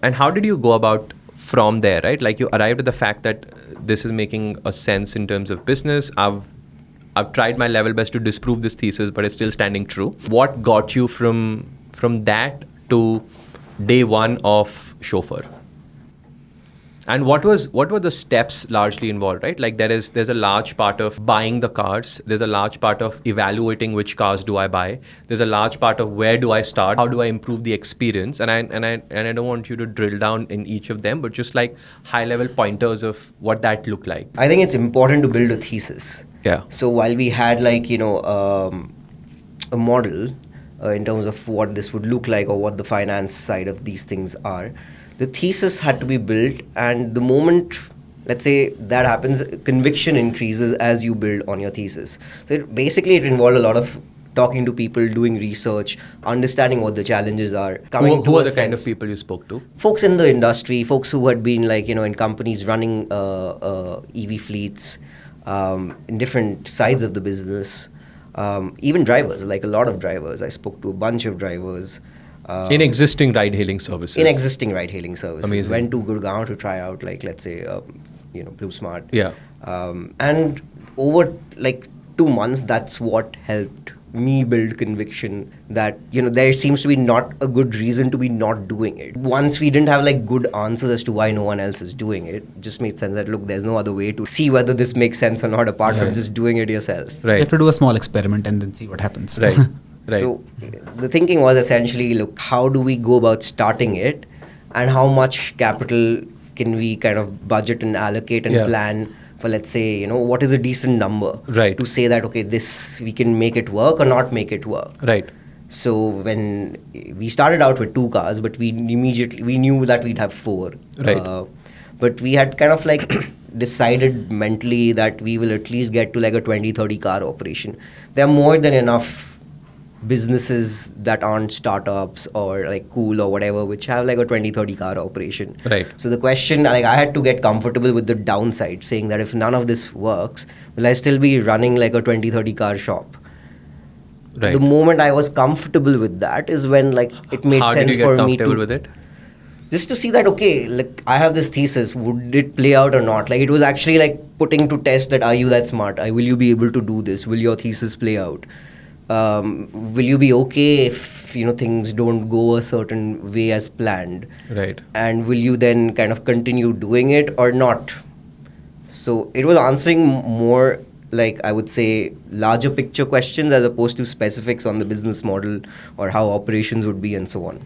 And how did you go about from there, right? Like you arrived at the fact that this is making a sense in terms of business. I've tried my level best to disprove this thesis, but it's still standing true. What got you from that to day one of Shoffr? And what were the steps largely involved, right? Like there's a large part of buying the cars. There's a large part of evaluating which cars do I buy. There's a large part of where do I start? How do I improve the experience? And I don't want you to drill down in each of them, but just like high level pointers of what that looked like. I think it's important to build a thesis. Yeah. So while we had a model in terms of what this would look like or what the finance side of these things are, the thesis had to be built, and the moment, let's say, that happens, conviction increases as you build on your thesis. So it involved a lot of talking to people, doing research, understanding what the challenges are. Who are the kind of people you spoke to? Folks in the industry, folks who had been in companies running EV fleets, in different sides of the business, even drivers, like a lot of drivers. I spoke to a bunch of drivers. In existing ride-hailing services. Amazing. Went to Gurgaon to try out, let's say, Blue Smart. Yeah. And over 2 months, that's what helped me build conviction that, there seems to be not a good reason to be not doing it. Once we didn't have good answers as to why no one else is doing it, just made sense that, look, there's no other way to see whether this makes sense or not apart from just doing it yourself. Right. You have to do a small experiment and then see what happens. Right. Right. So the thinking was essentially, look, how do we go about starting it, and how much capital can we kind of budget and allocate and plan for, let's say, what is a decent number to say that, okay, this, we can make it work or not make it work. Right. So when we started out with 2 cars, but we knew that we'd have 4. Right. But we had kind of decided mentally that we will at least get to a 20-30 car operation. There are more than enough businesses that aren't startups or cool or whatever, which have a 20-30 car operation. Right. So the question, I had to get comfortable with the downside, saying that if none of this works, will I still be running a 20-30 car shop? Right. The moment I was comfortable with that is when it made How sense did you get for me comfortable to with it? just to see that, okay, I have this thesis, would it play out or not? It was actually putting to test that, are you that smart? Will you be able to do this? Will your thesis play out? Will you be okay if things don't go a certain way as planned? Right. And will you then kind of continue doing it or not? So it was answering more I would say larger picture questions as opposed to specifics on the business model or how operations would be and so on.